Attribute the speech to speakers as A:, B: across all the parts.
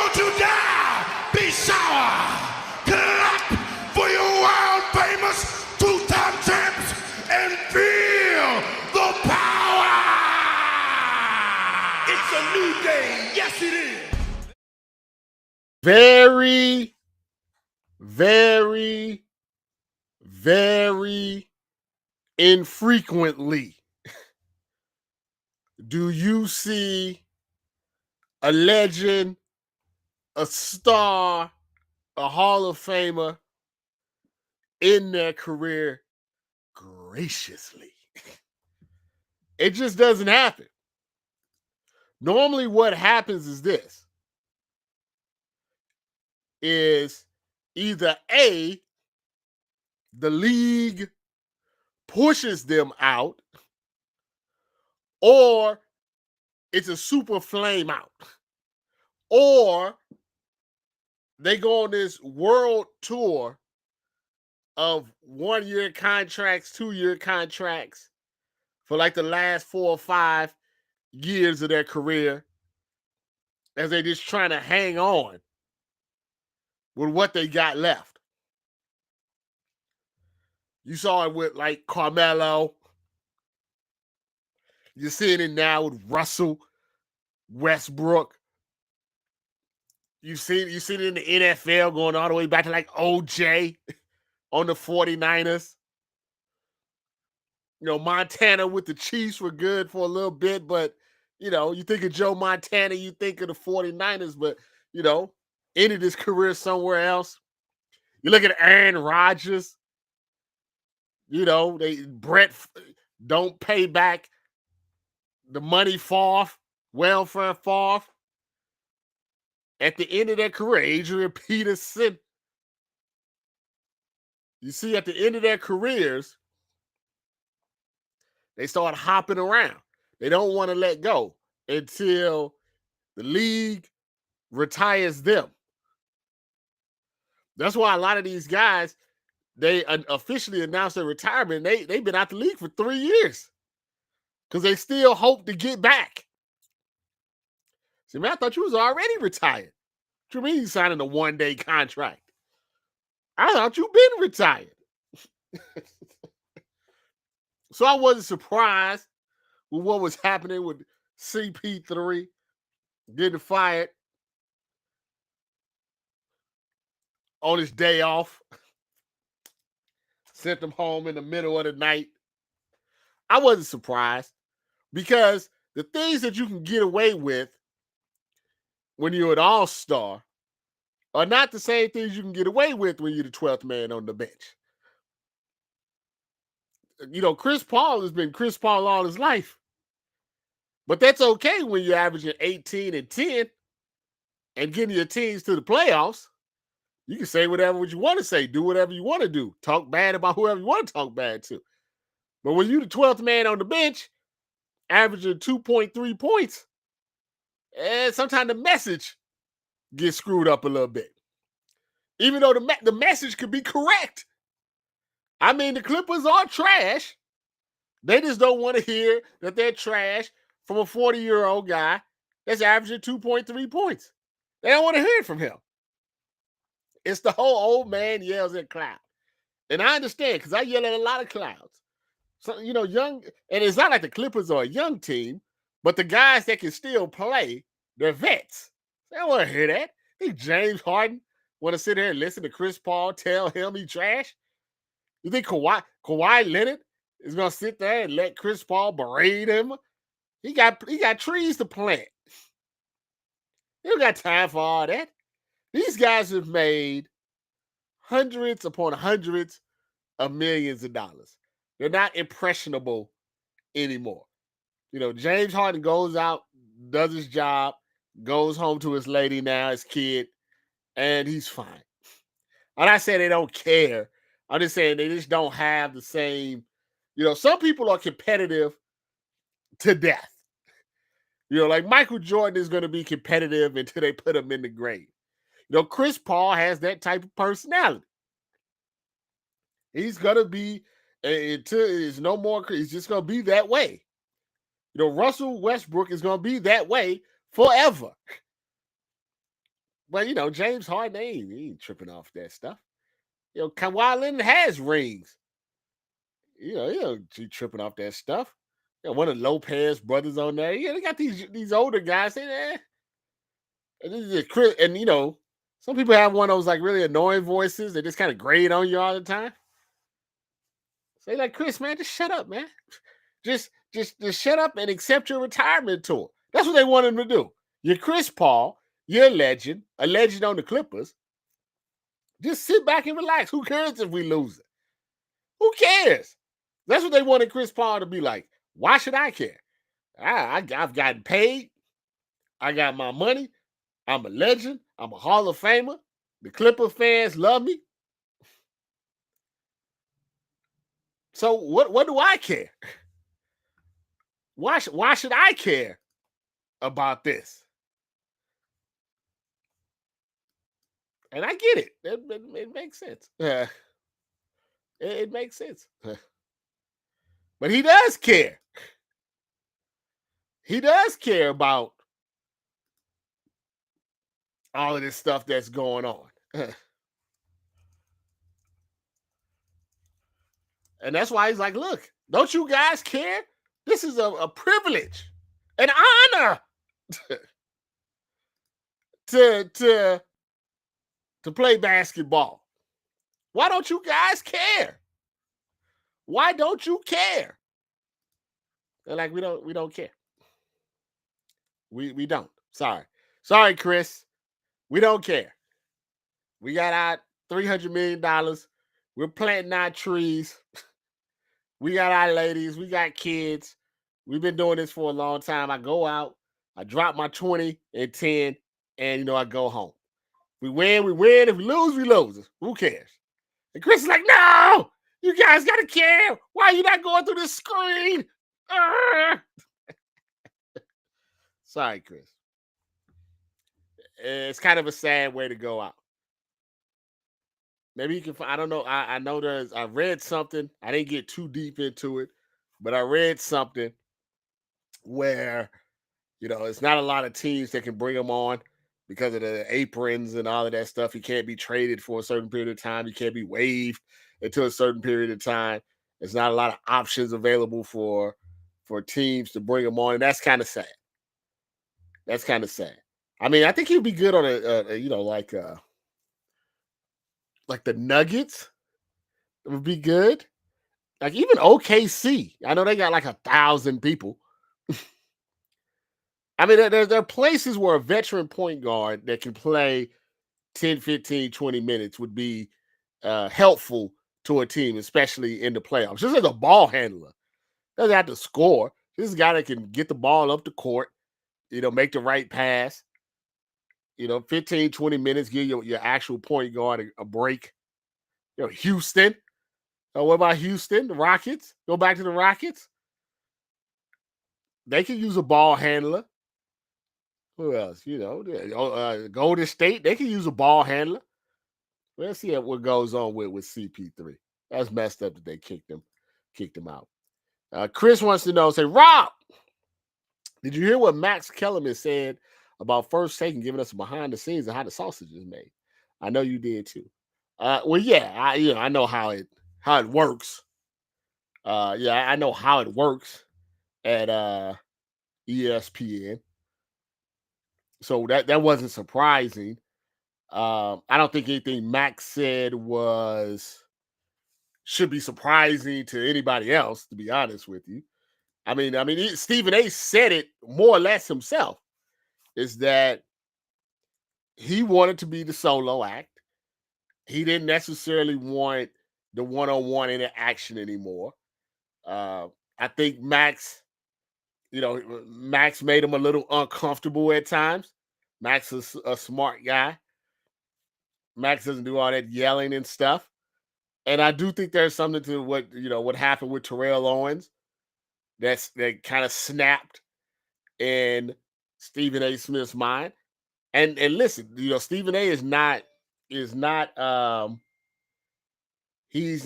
A: Don't you dare be sour. Clap for your world famous two-time champs and feel the power. It's a new day. Yes, it is.
B: Very, very, very infrequently do you see a legend, a star, a Hall of Famer in their career graciously. It just doesn't happen. Normally what happens is this. Is either A, the league pushes them out, or it's a super flame out, or they go on this world tour of 1-year contracts, 2-year contracts for like the last 4 or 5 years of their career as they just trying to hang on with what they got left. You saw it with like Carmelo. You're seeing it now with Russell Westbrook. You've seen it in the NFL going all the way back to like OJ on the 49ers. You know, Montana with the Chiefs were good for a little bit, but, you know, you think of Joe Montana, you think of the 49ers, but, you know, ended his career somewhere else. You look at Aaron Rodgers, you know, Brett don't pay back the money Favre, welfare Favre. At the end of their career, Adrian Peterson. You see, at the end of their careers, they start hopping around. They don't want to let go until the league retires them. That's why a lot of these guys, they officially announced their retirement. They've been out the league for 3 years because they still hope to get back. See, man, I thought you was already retired. What you mean you signing a 1-day contract? I thought you've been retired. So I wasn't surprised with what was happening with CP3 getting fired on his day off. Sent him home in the middle of the night. I wasn't surprised because the things that you can get away with when you're an all-star are not the same things you can get away with when you're the 12th man on the bench. You know, Chris Paul has been Chris Paul all his life. But that's okay when you're averaging 18 and 10 and getting your teams to the playoffs. You can say whatever you want to say, do whatever you want to do, talk bad about whoever you want to talk bad to. But when you're the 12th man on the bench, averaging 2.3 points, sometimes the message gets screwed up a little bit. Even though the message could be correct. I mean, the Clippers are trash. They just don't want to hear that they're trash from a 40-year-old guy that's averaging 2.3 points. They don't want to hear it from him. It's the whole old man yells at cloud. And I understand because I yell at a lot of clouds. So, you know, young, and it's not like the Clippers are a young team, but the guys that can still play, they're vets. They don't want to hear that. I think James Harden want to sit there and listen to Chris Paul tell him he trash? You think Kawhi Leonard is going to sit there and let Chris Paul berate him? He got trees to plant. He don't got time for all that. These guys have made hundreds upon hundreds of millions of dollars. They're not impressionable anymore. You know, James Harden goes out, does his job, goes home to his lady now, his kid, and he's fine. I'm not saying they don't care. I'm just saying they just don't have the same, you know, some people are competitive to death. You know, like Michael Jordan is going to be competitive until they put him in the grave. You know, Chris Paul has that type of personality. He's going to be, until there's no more, he's just going to be that way. You know, Russell Westbrook is going to be that way forever. But James Harden he ain't tripping off that stuff. Kawhi Leonard has rings. He tripping off that stuff. One of the Lopez brothers on there. Yeah, they got these older guys saying, and this is Chris, and some people have one of those like really annoying voices that just kind of grate on you all the time. Say like, Chris, man, just shut up, man. Just shut up and accept your retirement tour. That's what they want him to do. You're Chris Paul. You're a legend on the Clippers. Just sit back and relax. Who cares if we lose it? Who cares? That's what they wanted Chris Paul to be like. Why should I care? I've gotten paid. I got my money. I'm a legend. I'm a Hall of Famer. The Clipper fans love me. So what do I care? Why should I care about this? And I get it. It makes sense. It makes sense. But he does care. He does care about all of this stuff that's going on. And that's why he's like, look, don't you guys care? This is a privilege, an honor to play basketball. Why don't you guys care? Why don't you care? They're like, we don't care. We don't. Sorry, Chris. We don't care. We got our $300 million. We're planting our trees. We got our ladies. We got kids. We've been doing this for a long time. I go out. I drop my 20 and 10, and I go home. We win, we win. If we lose, we lose. Who cares? And Chris is like, no, you guys got to care. Why are you not going through the screen? Sorry, Chris. It's kind of a sad way to go out. Maybe you can. I don't know. I know I read something. I didn't get too deep into it, but I read something where it's not a lot of teams that can bring him on because of the aprons and all of that stuff. He can't be traded for a certain period of time. He can't be waived until a certain period of time. There's not a lot of options available for teams to bring him on, and that's kind of sad. That's kind of sad. I mean, I think he'd be good on like the Nuggets. It would be good. Like even OKC. I know they got like 1,000 people. I mean, there are places where a veteran point guard that can play 10, 15, 20 minutes would be helpful to a team, especially in the playoffs. Just as a ball handler. Doesn't have to score. This is a guy that can get the ball up the court, make the right pass. 15, 20 minutes, give your actual point guard a break. Houston. What about Houston? The Rockets? Go back to the Rockets. They can use a ball handler. Who else? Golden State, they can use a ball handler. Let's see what goes on with CP3. That's messed up that they kicked him out. Chris wants to know, say, Rob, did you hear what Max Kellerman said about First Take and giving us behind the scenes of how the sausage is made? I know you did too. Well, yeah, I know how it works. I know how it works at ESPN. So that wasn't surprising. I don't think anything Max said should be surprising to anybody else, to be honest with you. I mean, Stephen A. said it more or less himself. Is that he wanted to be the solo act. He didn't necessarily want the one-on-one interaction anymore. I think Max made him a little uncomfortable at times. Max is a smart guy. Max doesn't do all that yelling and stuff. And I do think there's something to what happened with Terrell Owens that kind of snapped in Stephen A. Smith's mind. And listen, Stephen A. is not he's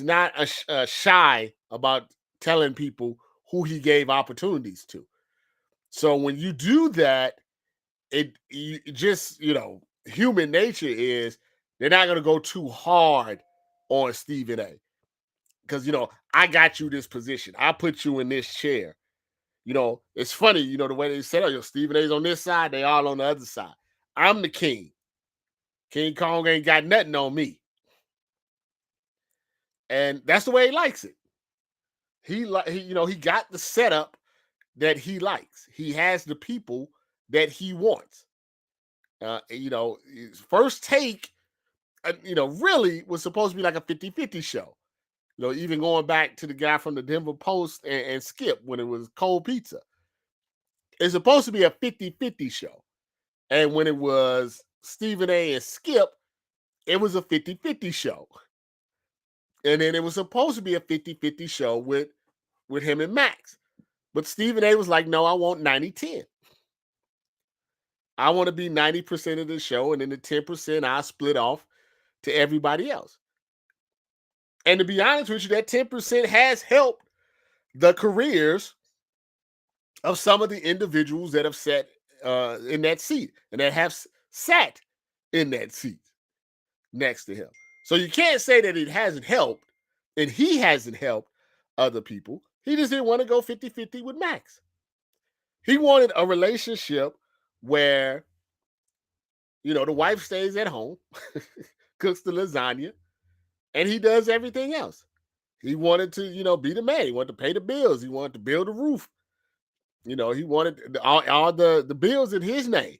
B: not shy about telling people who he gave opportunities to. So when you do that, you just human nature is they're not going to go too hard on Stephen A. Because, I got you this position. I put you in this chair. It's funny, the way they said, Stephen A's on this side, they all on the other side. I'm the king. King Kong ain't got nothing on me. And that's the way he likes it. He got the setup that he likes. He has the people that he wants. His First Take, really was supposed to be like a 50-50 show. Even going back to the guy from the Denver Post and Skip when it was Cold Pizza. It's supposed to be a 50-50 show. And when it was Stephen A. and Skip, it was a 50-50 show. And then it was supposed to be a 50-50 show with him and Max. But Stephen A. was like, no, I want 90-10. I want to be 90% of the show, and then the 10% I split off to everybody else. And to be honest with you, that 10% has helped the careers of some of the individuals that have sat in that seat and that have sat in that seat next to him. So you can't say that it hasn't helped, and he hasn't helped other people. He just didn't want to go 50-50 with Max. He wanted a relationship where, the wife stays at home, cooks the lasagna, and he does everything else. He wanted to, be the man. He wanted to pay the bills. He wanted to build a roof. He wanted all the bills in his name.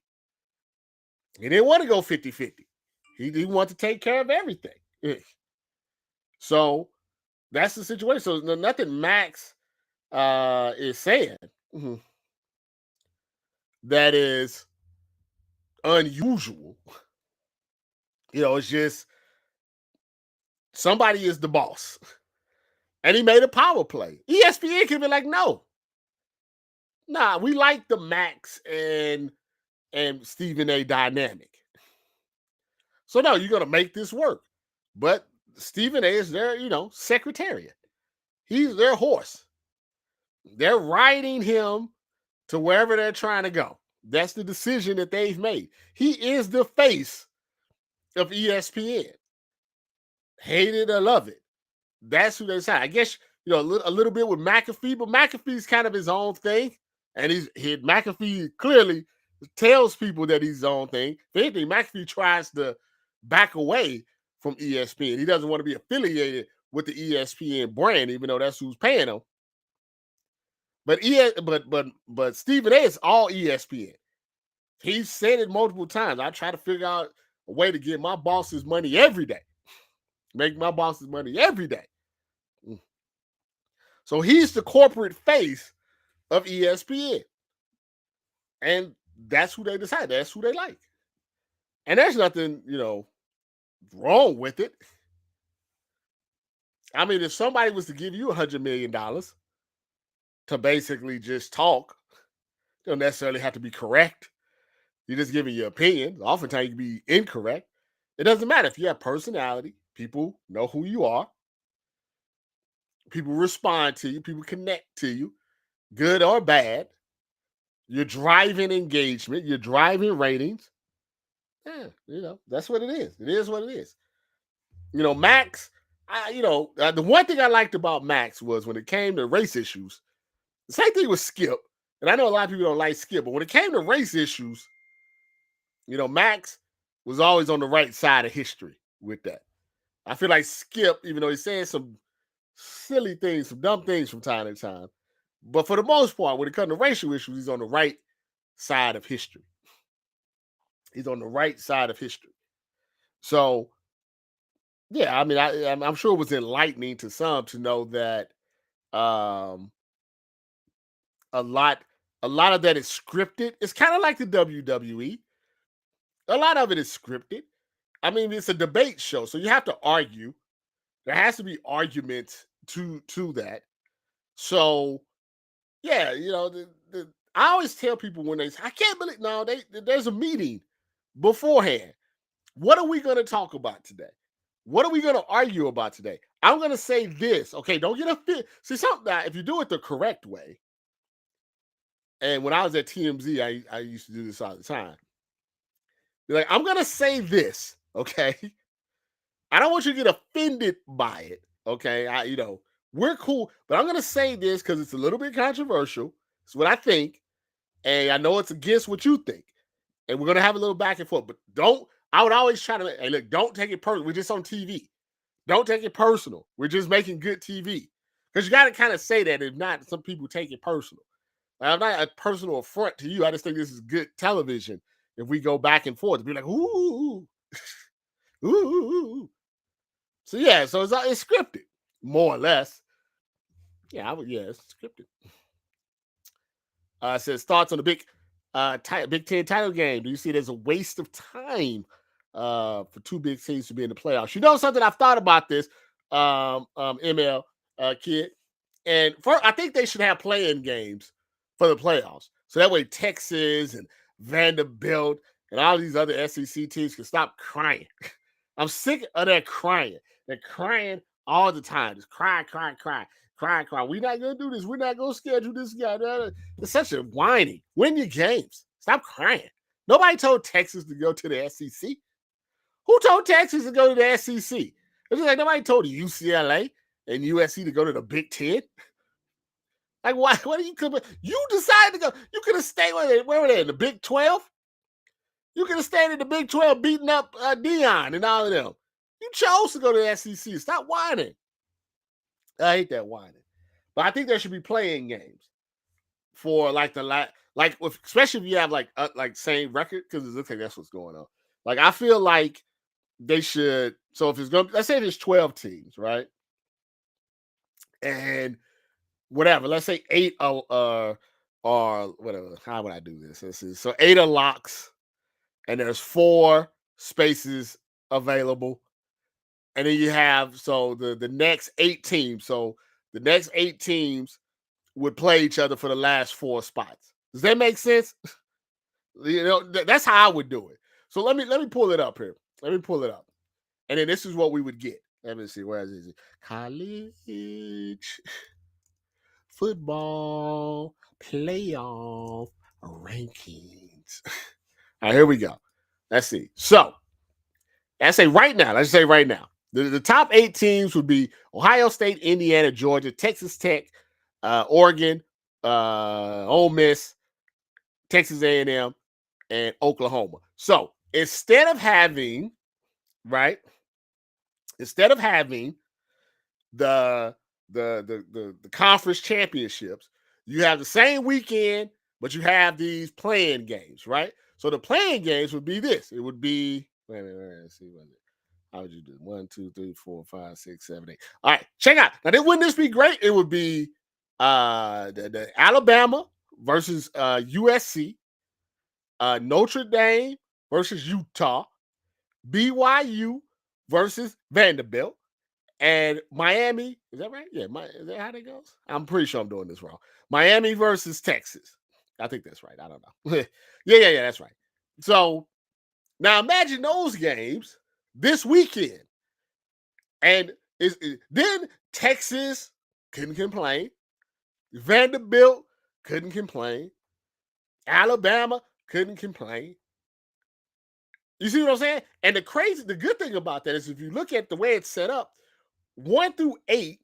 B: He didn't want to go 50-50. He wanted to take care of everything. So that's the situation. So nothing Max is saying that is unusual. It's just somebody is the boss. And he made a power play. ESPN can be like, no. Nah, we like the Max and Stephen A. dynamic. So no, you're going to make this work. But Stephen A. is their, secretariat. He's their horse. They're riding him to wherever they're trying to go. That's the decision that they've made. He is the face of ESPN. Hate it or love it. That's who they say. I guess, a little bit with McAfee, but McAfee's kind of his own thing. And McAfee clearly tells people that he's his own thing. If anything, McAfee tries to back away from ESPN. He doesn't want to be affiliated with the ESPN brand, even though that's who's paying him. But Stephen A. is all ESPN. He's said it multiple times. I try to figure out a way to get my boss's money every day. Make my boss's money every day. So he's the corporate face of ESPN. And that's who they decide. That's who they like. And there's nothing, wrong with it. I mean, if somebody was to give you $100 million to basically just talk, you don't necessarily have to be correct. You're just giving your opinion. Oftentimes you can be incorrect. It doesn't matter. If you have personality, people know who you are. People respond to you. People connect to you, good or bad. You're driving engagement. You're driving ratings. Yeah, that's what it is. It is what it is. Max, the one thing I liked about Max was when it came to race issues, the same thing with Skip. And I know a lot of people don't like Skip, but when it came to race issues, Max was always on the right side of history with that. I feel like Skip, even though he's saying some silly things, some dumb things from time to time, but for the most part, when it comes to racial issues, he's on the right side of history. He's on the right side of history. So, yeah, I mean, I'm sure it was enlightening to some to know that a lot of that is scripted. It's kind of like the WWE. A lot of it is scripted. I mean, it's a debate show, so you have to argue. There has to be arguments to that. So, yeah, I always tell people when they say, I can't believe, no, there's a meeting beforehand. What are we going to talk about today? What are we going to argue about today? I'm going to say this. Okay, don't get offended. See, something that if you do it the correct way, and when I was at TMZ, I used to do this all the time. You're like, I'm gonna say this, okay? I don't want you to get offended by it, okay? We're cool, but I'm gonna say this because it's a little bit controversial. It's what I think, and I know it's against what you think, and we're gonna have a little back and forth. But don't. I would always try to. Hey, look, don't take it personal. We're just on TV. Don't take it personal. We're just making good TV because you got to kind of say that. If not, some people take it personal. I'm not a personal affront to you. I just think this is good television. If we go back and forth, be like, ooh, ooh. So yeah, so it's scripted, more or less. Yeah, it's scripted. It says thoughts on the Big Ten title game. Do you see it as a waste of time for two big teams to be in the playoffs? You know something? I've thought about this, ML kid, and I think they should have playing games for the playoffs, so that way Texas and Vanderbilt and all these other SEC teams can stop crying. I'm sick of that crying. They're crying all the time. Just cry. We're not gonna do this. We're not gonna schedule this guy. It's such a whining. Win your games. Stop crying. Nobody told Texas to go to the SEC. Who told Texas to go to the SEC? It's just like nobody told UCLA and USC to go to the Big Ten. Like, why? What do you You decided to go. You could have stayed where were they in the Big 12? You could have stayed in the Big 12 beating up Dion and all of them. You chose to go to the SEC. Stop whining. I hate that whining. But I think there should be playing games for like especially if you have like same record, because it looks like that's what's going on. Like, I feel like they should. So if it's going, let's say there's 12 teams, right? And whatever, let's say 8 or whatever. How would I do this? So 8 are locks, and there's 4 spaces available. And then you have the next 8 teams. So the next 8 teams would play each other for the last 4 spots. Does that make sense? That's how I would do it. So let me pull it up here. Let me pull it up. And then this is what we would get. Let me see. Where is it? College football playoff rankings. All right, here we go. Let's see. So let's say right now. The top 8 teams would be Ohio State, Indiana, Georgia, Texas Tech, Oregon, Ole Miss, Texas A&M, and Oklahoma. So instead of having the conference championships, you have the same weekend, but you have these playing games, right? So the playing games would be this. It would be let's see what. How would you do? 1, 2, 3, 4, 5, 6, 7, 8. All right, check out. Now, wouldn't this be great? It would be the Alabama versus USC, Notre Dame versus Utah, BYU versus Vanderbilt, and Miami. Is that right? Yeah, is that how that goes? I'm pretty sure I'm doing this wrong. Miami versus Texas. I think that's right. I don't know. yeah, that's right. So now imagine those games this weekend. And then Texas couldn't complain. Vanderbilt couldn't complain. Alabama couldn't complain. You see what I'm saying? And the good thing about that is if you look at the way it's set up, 1 through 8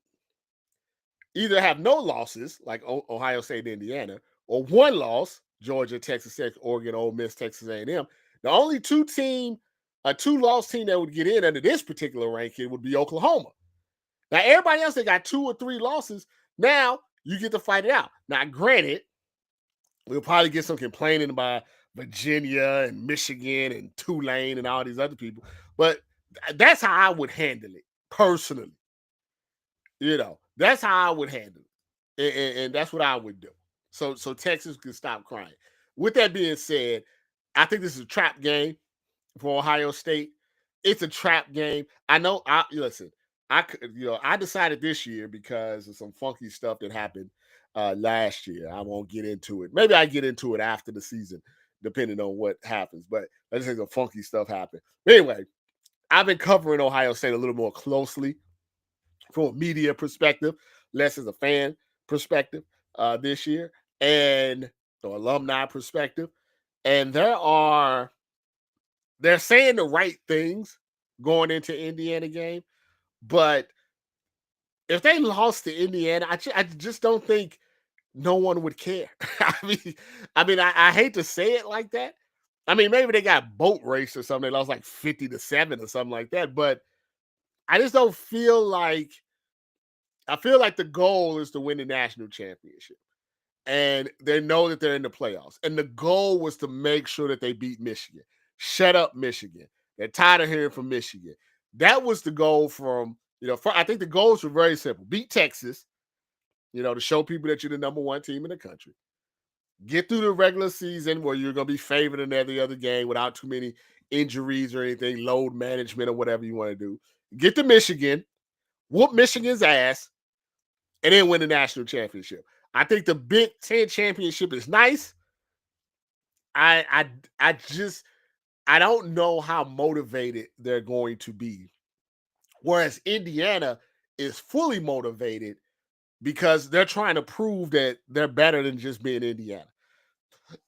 B: either have no losses, like Ohio State, Indiana, or 1 loss, Georgia, Texas Tech, Oregon, Ole Miss, Texas A&M. The only 2-loss team that would get in under this particular ranking would be Oklahoma. Now, everybody else that got 2 or 3 losses, now you get to fight it out. Now, granted, we'll probably get some complaining by Virginia and Michigan and Tulane and all these other people, but that's how I would handle it personally. That's how I would handle it, and that's what I would do. So Texas can stop crying. With that being said, I think this is a trap game for Ohio State. It's a trap game. I know. I decided this year because of some funky stuff that happened last year. I won't get into it. Maybe I get into it after the season, depending on what happens. But I just think some funky stuff happened. Anyway, I've been covering Ohio State a little more closely from a media perspective, less as a fan perspective this year, and the alumni perspective. And there are they're saying the right things going into Indiana game, but if they lost to Indiana, I just don't think no one would care. I hate to say it like that. I mean, maybe they got boat race or something. They lost like 50-7 or something like that. But I just don't feel like I feel like the goal is to win the national championship. And they know that they're in the playoffs. And the goal was to make sure that they beat Michigan. Shut up, Michigan. They're tired of hearing from Michigan. That was the goal from, I think the goals were very simple. Beat Texas, to show people that you're the number one team in the country. Get through the regular season where you're going to be favored in every other game without too many injuries or anything, load management or whatever you want to do. Get to Michigan, whoop Michigan's ass, and then win the national championship. I think the Big Ten championship is nice. I don't know how motivated they're going to be. Whereas Indiana is fully motivated because they're trying to prove that they're better than just being Indiana.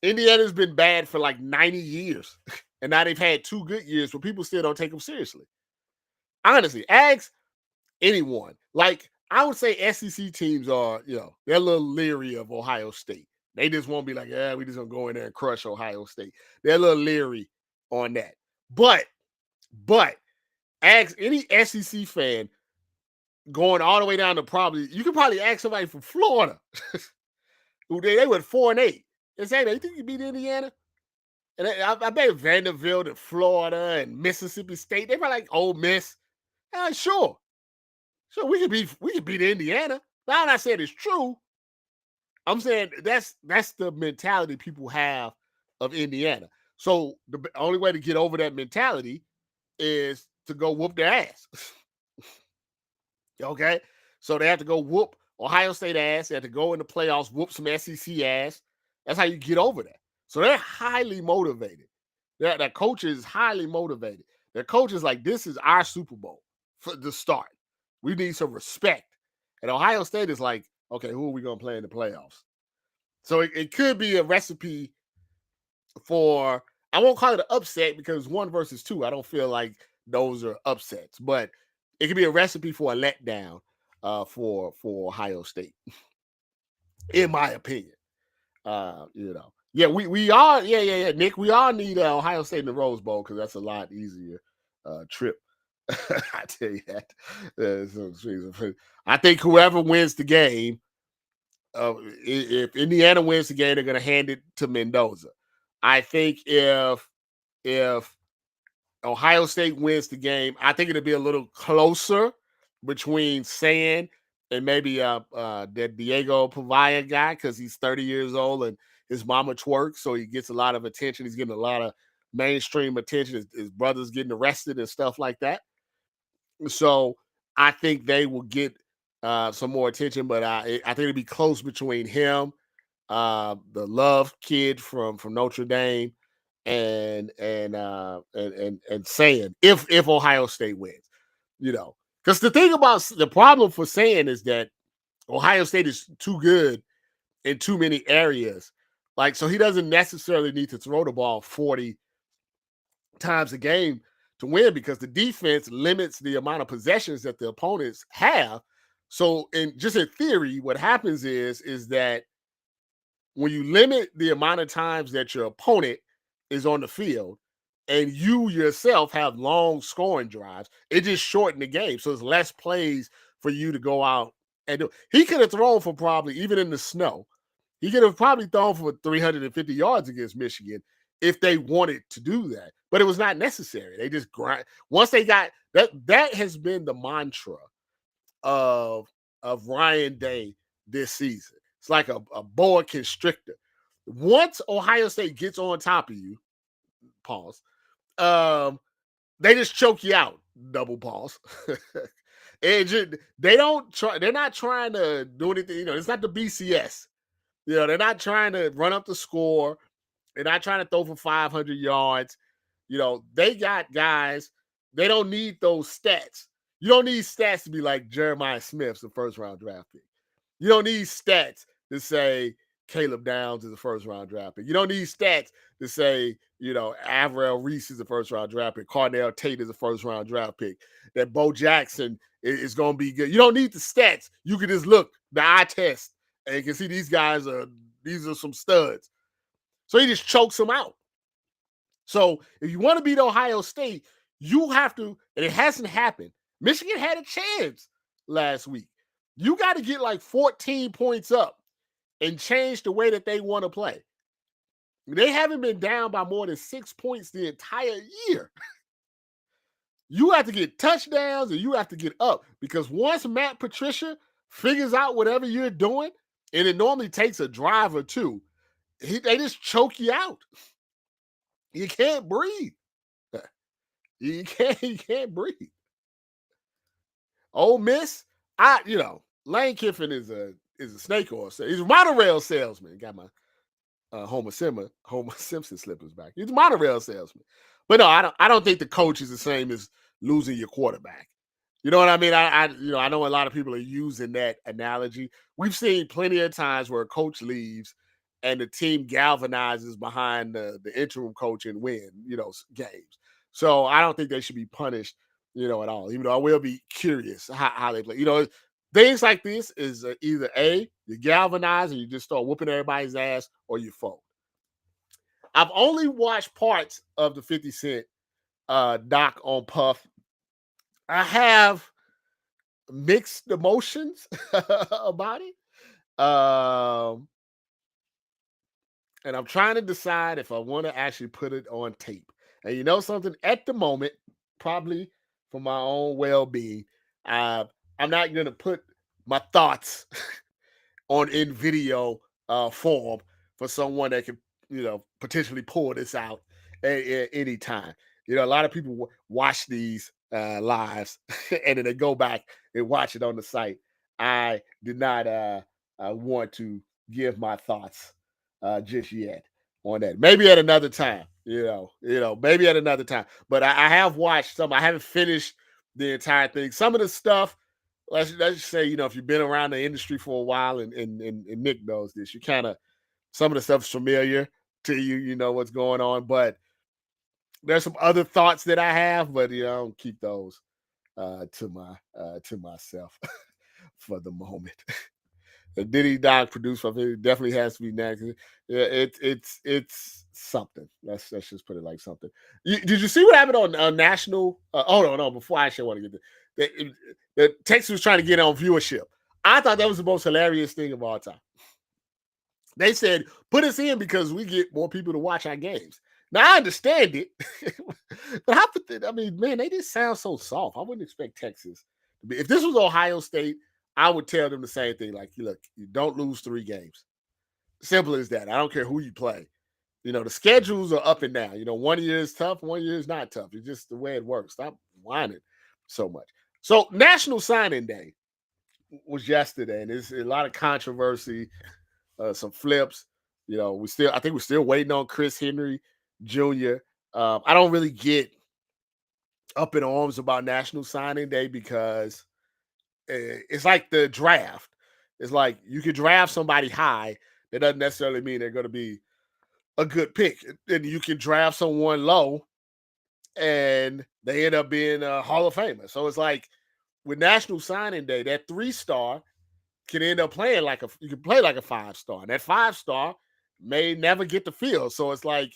B: Indiana's been bad for like 90 years. And now they've had 2 good years, but people still don't take them seriously. Honestly, ask anyone. Like, I would say SEC teams are, they're a little leery of Ohio State. They just won't be like, yeah, we just gonna go in there and crush Ohio State. They're a little leery on that. But ask any SEC fan going all the way down to you could probably ask somebody from Florida who they went 4-8 and say, you think you beat Indiana? And I bet Vanderbilt and Florida and Mississippi State, they probably like, Ole Miss. Sure, we could beat Indiana. Now, I'm not saying it's true. I'm saying that's the mentality people have of Indiana. So the only way to get over that mentality is to go whoop their ass. Okay? So they have to go whoop Ohio State ass. They have to go in the playoffs, whoop some SEC ass. That's how you get over that. So they're highly motivated. That coach is highly motivated. Their coach is like, this is our Super Bowl for the start. We need some respect. And Ohio State is like, okay, who are we going to play in the playoffs? So it could be a recipe for, I won't call it an upset because 1 versus 2. I don't feel like those are upsets, but it could be a recipe for a letdown for Ohio State, in my opinion. Yeah, we are, Nick, we all need Ohio State in the Rose Bowl because that's a lot easier trip. I tell you that. I think whoever wins the game, if Indiana wins the game, they're going to hand it to Mendoza. I think if Ohio State wins the game, I think it'll be a little closer between Sand and maybe that Diego Pavia guy because he's 30 years old and his mama twerks, so he gets a lot of attention. He's getting a lot of mainstream attention. His brother's getting arrested and stuff like that. So I think they will get some more attention, but I think it'll be close between him, the Love kid from Notre Dame, and Sand if Ohio State wins, because the thing about the problem for Sand is that Ohio State is too good in too many areas. Like, so he doesn't necessarily need to throw the ball 40 times a game to win because the defense limits the amount of possessions that the opponents have. So, in theory, what happens is that when you limit the amount of times that your opponent is on the field and you yourself have long scoring drives, it just shortened the game. So it's less plays for you to go out and do. He could have thrown for probably, even in the snow, he could have probably thrown for 350 yards against Michigan if they wanted to do that. But it was not necessary. They just grind. Once they got that has been the mantra of Ryan Day this season. It's like a boa constrictor. Once Ohio State gets on top of you, pause, they just choke you out, double pause. They're not trying to do anything, it's not the BCS. They're not trying to run up the score. They're not trying to throw for 500 yards. They got guys. They don't need those stats. You don't need stats to be like Jeremiah Smith's the first round draft pick. You don't need stats to say Caleb Downs is the first round draft pick. You don't need stats to say Avril Reese is a first round draft pick. Cardell Tate is a first round draft pick. That Bo Jackson is going to be good. You don't need the stats. You can just look the eye test and you can see these are some studs. So he just chokes them out. So if you want to beat Ohio State, you have to, and it hasn't happened. Michigan had a chance last week. You got to get like 14 points up and change the way that they want to play. They haven't been down by more than 6 points the entire year. You have to get touchdowns and you have to get up because once Matt Patricia figures out whatever you're doing, and it normally takes a drive or two, they just choke you out. You can't breathe. You can't breathe. Ole Miss, Lane Kiffin is a snake oil. He's a monorail salesman. Got my Homer Simpson slippers back. He's a monorail salesman. But no, I don't think the coach is the same as losing your quarterback. You know what I mean? I know a lot of people are using that analogy. We've seen plenty of times where a coach leaves and the team galvanizes behind the interim coach and win, games. So I don't think they should be punished, at all. Even though I will be curious how they play. Things like this is either A, you galvanize and you just start whooping everybody's ass, or you fold. I've only watched parts of the 50 Cent doc on Puff. I have mixed emotions about it. And I'm trying to decide if I want to actually put it on tape. And you know something? At the moment, probably for my own well-being, I'm not going to put my thoughts in video form for someone that can, potentially pull this out at any time. A lot of people watch these lives and then they go back and watch it on the site. I did not want to give my thoughts just yet on that. Maybe at another time, maybe at another time. But I have watched some. I haven't finished the entire thing. Some of the stuff, let's just say, if you've been around the industry for a while, and Nick knows this, you kind of, some of the stuff's familiar to you, you know what's going on. But there's some other thoughts that I have, but I don't keep those to myself for the moment. The Diddy doc produced from it definitely has to be next. Yeah, it's something. Let's just put it like something. Did you see what happened on national? No. Before I actually want to get the Texas was trying to get on viewership. I thought that was the most hilarious thing of all time. They said, put us in because we get more people to watch our games. Now, I understand it. But man, they just sound so soft. I wouldn't expect Texas to be. If this was Ohio State, I would tell them the same thing. Like, look, you don't lose 3 games. Simple as that. I don't care who you play. The schedules are up and down. 1 year is tough, 1 year is not tough. It's just the way it works. Stop whining so much. So, National Signing Day was yesterday, and there's a lot of controversy, some flips. I think we're still waiting on Chris Henry Jr. I don't really get up in arms about National Signing Day because it's like the draft. It's like you can draft somebody high. That doesn't necessarily mean they're going to be a good pick. And you can draft someone low and they end up being a Hall of Famer. So it's like with National Signing Day, that 3-star can end up playing you can play like a 5-star. And that 5-star may never get the field. So it's like,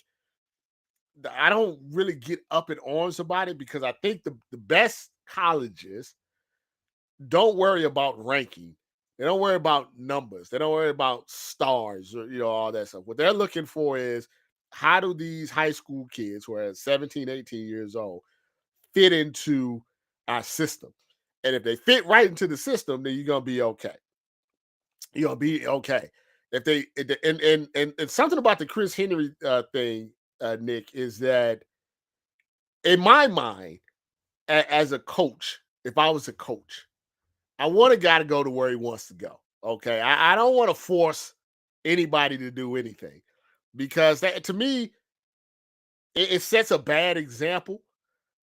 B: I don't really get up in arms about it because I think the best colleges don't worry about ranking. They don't worry about numbers. They don't worry about stars or, all that stuff. What they're looking for is how do these high school kids who are 17, 18 years old fit into our system? And if they fit right into the system, then you're going to be okay. You're going to be okay. If they, and something about the Chris Henry thing, Nick, is that in my mind, as a coach, if I was a coach, I want a guy to go to where he wants to go. Okay. I don't want to force anybody to do anything because that, to me, it sets a bad example.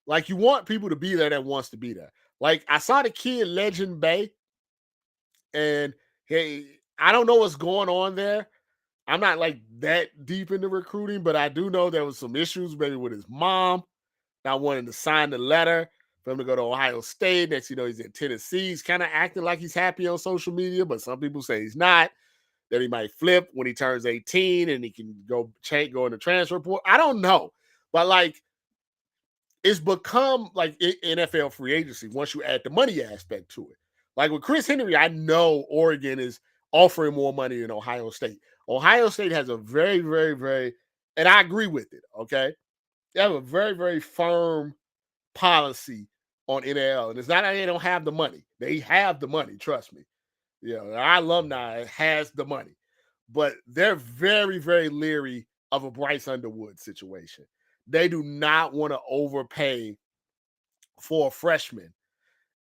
B: Like you want people to be there that wants to be there. Like I saw the kid Legend Bay, and hey, I don't know what's going on there. I'm not like that deep into recruiting, but I do know there was some issues maybe with his mom not wanting to sign the letter for him to go to Ohio State. Next, he's in Tennessee. He's kind of acting like he's happy on social media, but some people say he's not. That he might flip when he turns 18 and he can go in the transfer portal. I don't know, but like it's become like NFL free agency once you add the money aspect to it. Like with Chris Henry, I know Oregon is offering more money than Ohio State. Ohio State has a very, very, very, and I agree with it. Okay, they have a very, very firm policy on NIL, and it's not that they don't have the money; they have the money. Trust me. Our alumni has the money, but they're very, very leery of a Bryce Underwood situation. They do not want to overpay for a freshman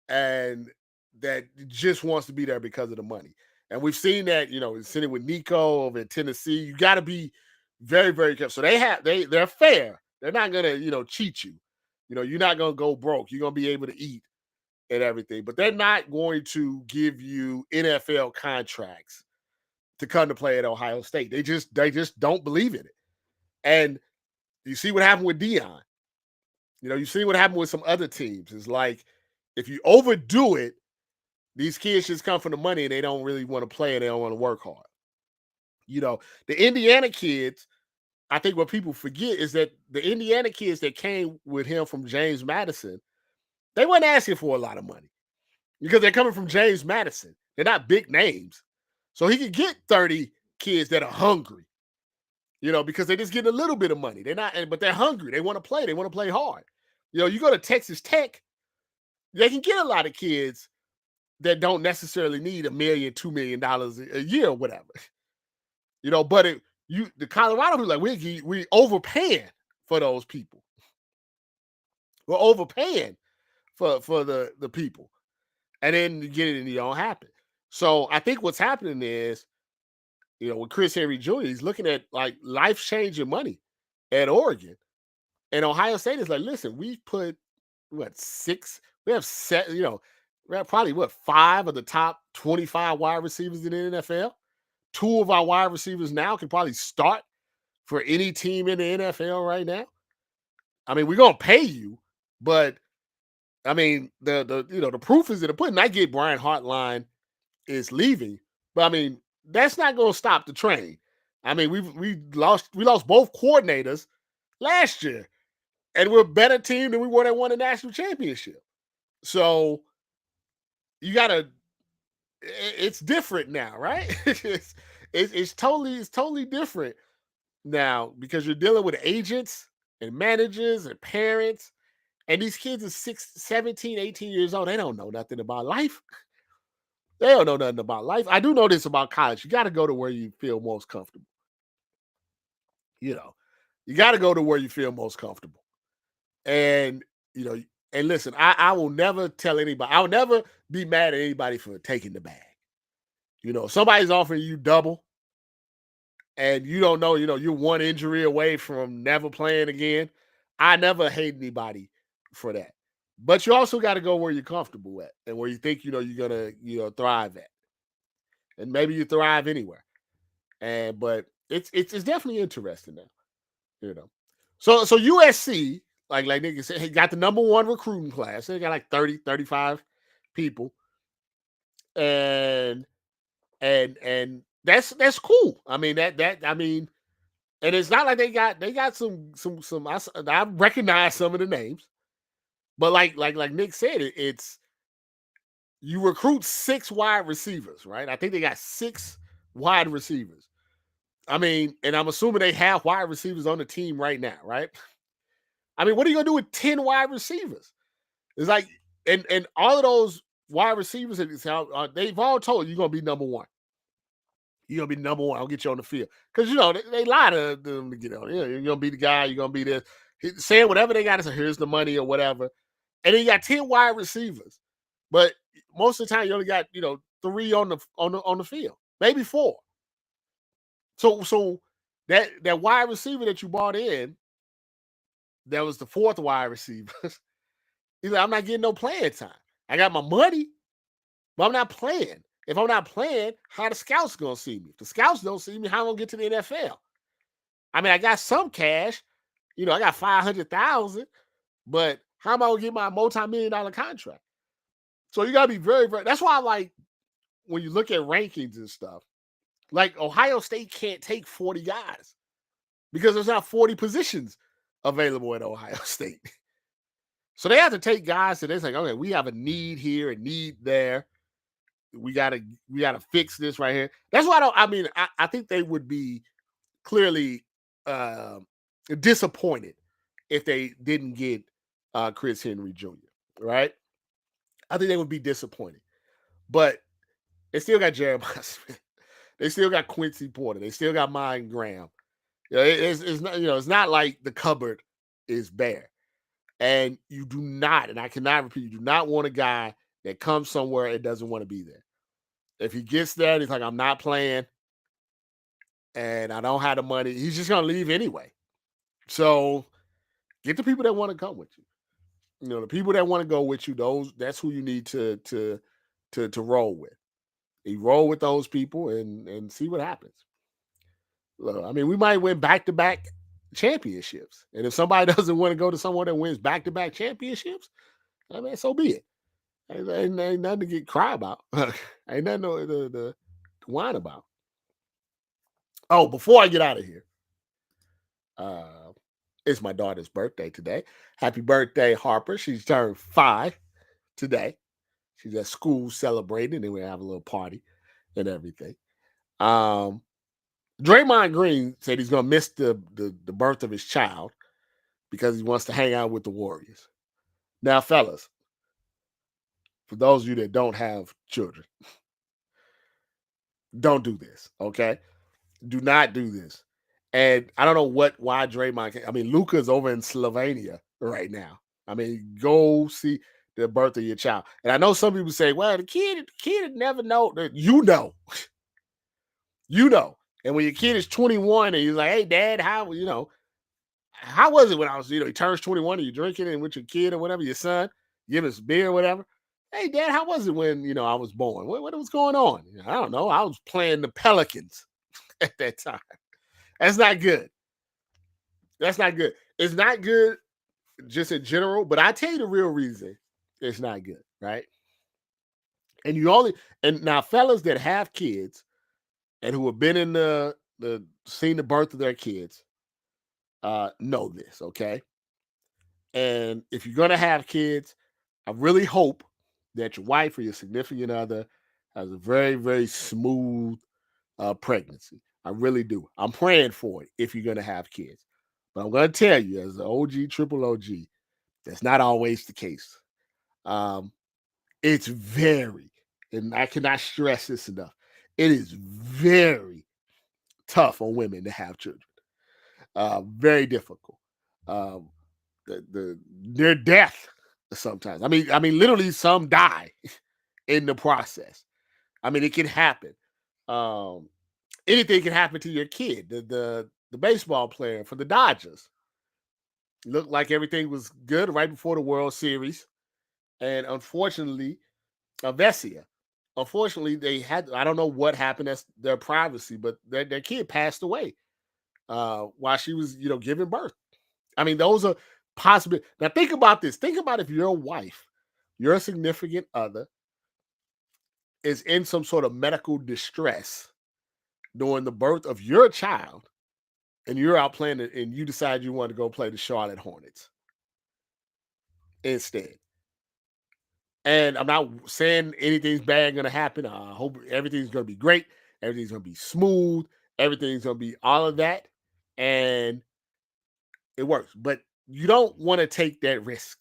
B: and that just wants to be there because of the money. And we've seen that, sitting with Nico over in Tennessee. You got to be very, very careful. So they're fair. They're not gonna, cheat you. You're not gonna go broke. You're gonna be able to eat and everything, but they're not going to give you NFL contracts to come to play at Ohio State. They just don't believe in it. And you see what happened with Deion. You see what happened with some other teams. It's like if you overdo it, these kids just come for the money and they don't really want to play and they don't want to work hard. The Indiana kids, I think what people forget is that the Indiana kids that came with him from James Madison, they weren't asking for a lot of money because they're coming from James Madison. They're not big names. So he could get 30 kids that are hungry, because they just get a little bit of money. They're not, but they're hungry. They want to play. They want to play hard. You go to Texas Tech, they can get a lot of kids that don't necessarily need $1 million, $2 million a year or whatever. But the Colorado people like we overpaying for those people. We're overpaying for the people, and then you get it and you don't happen. So I think what's happening is, with Chris Henry Jr., he's looking at like life-changing money at Oregon. And Ohio State is like, listen, we put six, we have set, we have probably 5 of the top 25 wide receivers in the NFL. 2 of our wide receivers now can probably start for any team in the NFL right now. I mean, we're gonna pay you, but I mean, the proof is in the pudding. I get Brian Hartline is leaving, but I mean, that's not gonna stop the train. I mean, we lost both coordinators last year, and we're a better team than we were that won a national championship. So you gotta. It's different now, right? it's totally different now because you're dealing with agents and managers and parents, and these kids are 17, 18 years old. They don't know nothing about life. They don't know nothing about life. I do know this about college. You got to go to where you feel most comfortable. You got to go to where you feel most comfortable. And, and listen, I will never tell anybody, I will never be mad at anybody for taking the bag. Somebody's offering you double and you don't know, you're one injury away from never playing again. I never hate anybody for that. But you also got to go where you're comfortable at and where you think, you're going to, thrive at. And maybe you thrive anywhere. But it's definitely interesting now, So USC, like nigga said, got the number 1 recruiting class. They got like 30, 35 people. And that's cool. I mean, and it's not like they got some I recognize some of the names, but like Nick said, it's you recruit 6 wide receivers, right? I think they got 6 wide receivers. I mean, and I'm assuming they have wide receivers on the team right now, right? I mean, what are you gonna do with 10 wide receivers? It's like, and all of those wide receivers, they've all told you you're gonna be number 1. You're gonna be number 1. I'll get you on the field because they lie to them to get on. You're gonna be the guy. You're gonna be this. Saying whatever they got to say. Here's the money or whatever. And then you got 10 wide receivers, but most of the time you only got 3 on the field, maybe 4. So that wide receiver that you brought in, that was the 4th wide receiver. He's like, I'm not getting no playing time. I got my money, but I'm not playing. If I'm not playing, how the scouts gonna see me? If the scouts don't see me, how am I gonna get to the NFL? I mean, I got some cash. I got 500,000, but how am I gonna get my multi-million-dollar contract? So you gotta be very, very. That's why I like when you look at rankings and stuff. Like Ohio State can't take 40 guys because there's not 40 positions available at Ohio State. So they have to take guys that they say, okay, we have a need here, a need there. We gotta fix this right here. That's why I think they would be clearly disappointed if they didn't get Chris Henry Jr. Right? I think they would be disappointed. But they still got Jeremiah Smith. They still got Quincy Porter. They still got Mine Graham. It's not it's not like the cupboard is bare. And you do not, and I cannot repeat, you do not want a guy that comes somewhere and doesn't want to be there. If he gets there, he's like, I'm not playing, and I don't have the money. He's just gonna leave anyway. So get the people that want to come with you. The people that want to go with you, that's who you need to roll with. You roll with those people and see what happens. Look, I mean, we might win back-to-back championships. And if somebody doesn't want to go to someone that wins back-to-back championships, I mean, so be it. Ain't nothing to get cry about. Ain't nothing to whine about. Oh, before I get out of here, it's my daughter's birthday today. Happy birthday, Harper. She's turned 5 today. She's at school celebrating, and we have a little party and everything. Draymond Green said he's gonna miss the birth of his child because he wants to hang out with the Warriors. Now, fellas, for those of you that don't have children, don't do this, okay? Do not do this. And I don't know why Draymond. I mean, Luka's over in Slovenia right now. I mean, go see the birth of your child. And I know some people say, "Well, the kid never know." You know. And when your kid is 21 and he's like, "Hey, Dad, how was it when I was, he turns 21 and you're drinking and with your kid or whatever, your son, give us beer or whatever. Hey, Dad, how was it when, I was born? What was going on? I don't know. I was playing the Pelicans at that time." That's not good. That's not good. It's not good just in general, but I tell you the real reason it's not good, right? And now fellas that have kids and who have been in the seen the birth of their kids know this, okay? And if you're gonna have kids, I really hope that your wife or your significant other has a very, very smooth pregnancy. I really do. I'm praying for it if you're gonna have kids. But I'm gonna tell you, as an OG, triple OG, that's not always the case. It's very, and I cannot stress this enough, it is very tough on women to have children. Very difficult. Their death sometimes. I mean, literally, some die in the process. I mean, it can happen. Anything can happen to your kid. The baseball player for the Dodgers looked like everything was good right before the World Series, and unfortunately, Vesia. Unfortunately, they had. I don't know what happened. That's their privacy, but their kid passed away while she was, giving birth. I mean, those are possible. Now, think about this. Think about if your wife, your significant other, is in some sort of medical distress during the birth of your child, and you're out playing it, and you decide you want to go play the Charlotte Hornets instead. And I'm not saying anything's bad going to happen. I hope everything's going to be great. Everything's going to be smooth. Everything's going to be all of that. And it works. But you don't want to take that risk.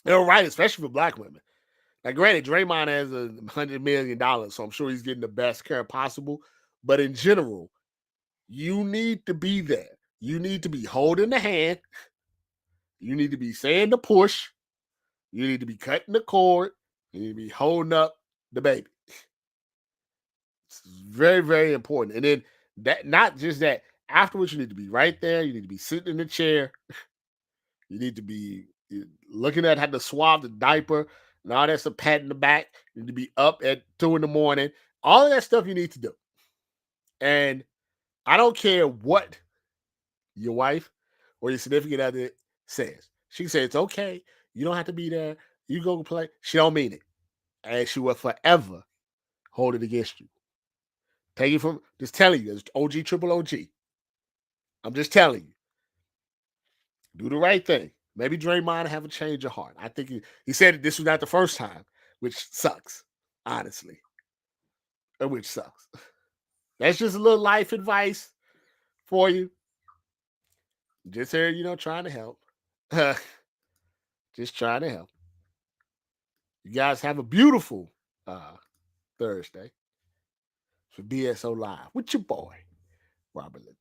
B: Right, especially for black women. Now, granted, Draymond has $100 million, so I'm sure he's getting the best care possible. But in general, you need to be there. You need to be holding the hand. You need to be saying the push. You need to be cutting the cord. You need to be holding up the baby. It's very, very important. And then that, not just that, afterwards, you need to be right there. You need to be sitting in the chair. You need to be looking at how to swab the diaper. and all that's a pat in the back. You need to be up at 2 in the morning. All of that stuff you need to do. And I don't care what your wife or your significant other says. She says it's okay. You don't have to be there. You go play. She don't mean it. And she will forever hold it against you. Take it from just telling you, it's OG triple OG. I'm just telling you. Do the right thing. Maybe Draymond have a change of heart. I think he said this was not the first time, which sucks, honestly. Which sucks. That's just a little life advice for you. Just here, trying to help. Just trying to help. You guys have a beautiful Thursday for BSO Live with your boy, Robert Littal.